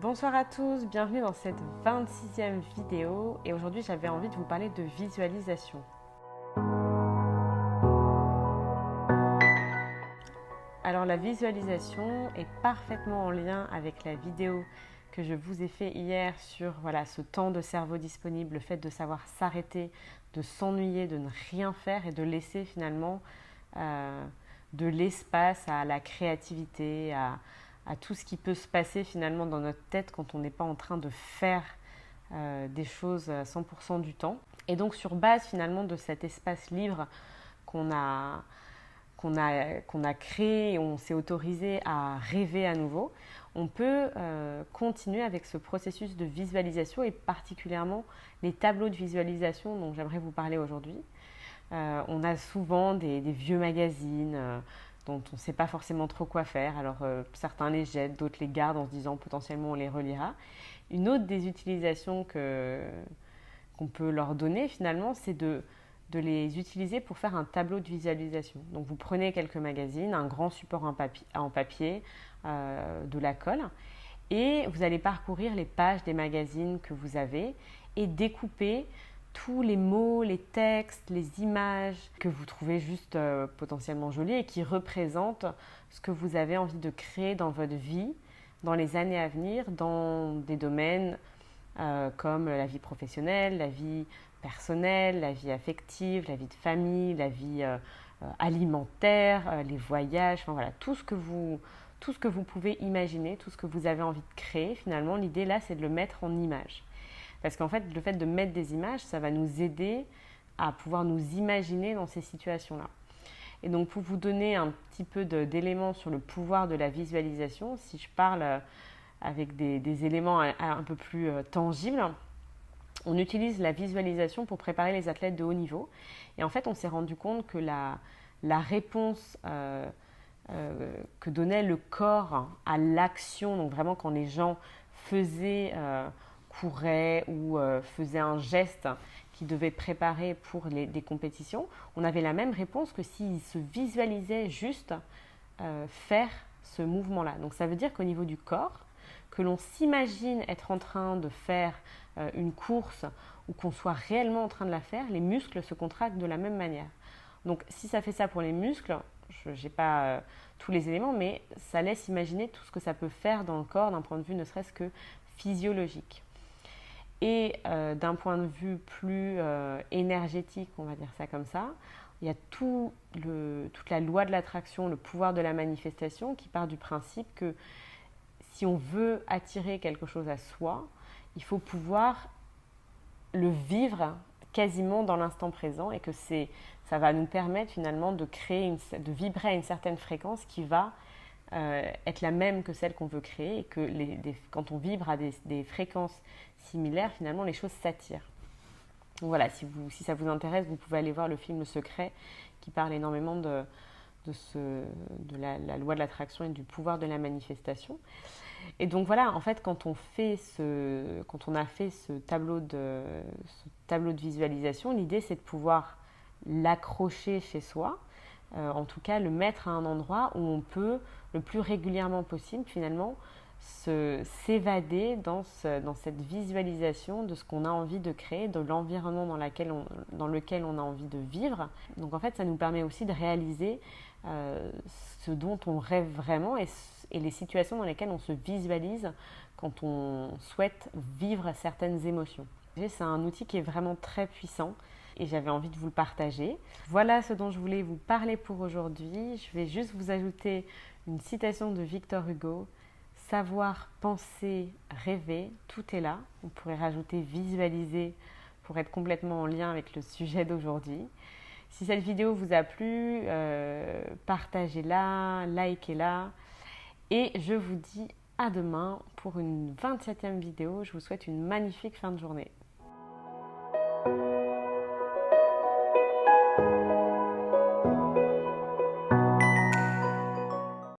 Bonsoir à tous, bienvenue dans cette 26e vidéo et aujourd'hui j'avais envie de vous parler de visualisation. Alors la visualisation est parfaitement en lien avec la vidéo que je vous ai fait hier sur ce temps de cerveau disponible, le fait de savoir s'arrêter, de s'ennuyer, de ne rien faire et de laisser finalement de l'espace à la créativité, à tout ce qui peut se passer finalement dans notre tête quand on n'est pas en train de faire des choses à 100% du temps. Et donc sur base finalement de cet espace libre qu'on a créé et on s'est autorisé à rêver à nouveau, on peut continuer avec ce processus de visualisation et particulièrement les tableaux de visualisation dont j'aimerais vous parler aujourd'hui. On a souvent des vieux magazines dont on ne sait pas forcément trop quoi faire. Alors certains les jettent, d'autres les gardent en se disant potentiellement on les relira. Une autre des utilisations qu'on peut leur donner finalement, c'est de les utiliser pour faire un tableau de visualisation. Donc vous prenez quelques magazines, un grand support en papier, de la colle, et vous allez parcourir les pages des magazines que vous avez et découper tous les mots, les textes, les images que vous trouvez juste potentiellement jolies et qui représentent ce que vous avez envie de créer dans votre vie, dans les années à venir, dans des domaines comme la vie professionnelle, la vie personnelle, la vie affective, la vie de famille, la vie alimentaire, les voyages, enfin voilà, tout ce que vous pouvez imaginer, tout ce que vous avez envie de créer, finalement, l'idée là, c'est de le mettre en images. Parce qu'en fait, le fait de mettre des images, ça va nous aider à pouvoir nous imaginer dans ces situations-là. Et donc, pour vous donner un petit peu d'éléments sur le pouvoir de la visualisation, si je parle avec des éléments un peu plus tangibles, on utilise la visualisation pour préparer les athlètes de haut niveau. Et en fait, on s'est rendu compte que la réponse que donnait le corps à l'action, donc vraiment quand les gens faisaient, couraient ou faisaient un geste qu'ils devaient préparer pour des compétitions, on avait la même réponse que s'ils se visualisaient juste faire ce mouvement-là. Donc ça veut dire qu'au niveau du corps, que l'on s'imagine être en train de faire une course ou qu'on soit réellement en train de la faire, les muscles se contractent de la même manière. Donc si ça fait ça pour les muscles, je n'ai pas tous les éléments, mais ça laisse imaginer tout ce que ça peut faire dans le corps d'un point de vue ne serait-ce que physiologique. Et d'un point de vue plus énergétique, on va dire ça comme ça, il y a toute la loi de l'attraction, le pouvoir de la manifestation qui part du principe que si on veut attirer quelque chose à soi, il faut pouvoir le vivre quasiment dans l'instant présent et que ça va nous permettre finalement de vibrer à une certaine fréquence qui va être la même que celle qu'on veut créer et que quand on vibre à des fréquences similaires, finalement les choses s'attirent. Donc voilà, si ça vous intéresse, vous pouvez aller voir le film Le Secret qui parle énormément de la loi de l'attraction et du pouvoir de la manifestation. Et donc voilà, en fait, quand on a fait ce tableau de visualisation, l'idée c'est de pouvoir l'accrocher chez soi, en tout cas le mettre à un endroit où on peut le plus régulièrement possible finalement s'évader dans cette visualisation de ce qu'on a envie de créer, de l'environnement dans lequel on a envie de vivre. Donc en fait, ça nous permet aussi de réaliser ce dont on rêve vraiment et les situations dans lesquelles on se visualise quand on souhaite vivre certaines émotions. C'est un outil qui est vraiment très puissant et j'avais envie de vous le partager. Voilà ce dont je voulais vous parler pour aujourd'hui. Je vais juste vous ajouter une citation de Victor Hugo. Savoir, penser, rêver, tout est là. On pourrait rajouter visualiser pour être complètement en lien avec le sujet d'aujourd'hui. Si cette vidéo vous a plu, partagez-la, likez-la. Et je vous dis à demain pour une 27e vidéo. Je vous souhaite une magnifique fin de journée.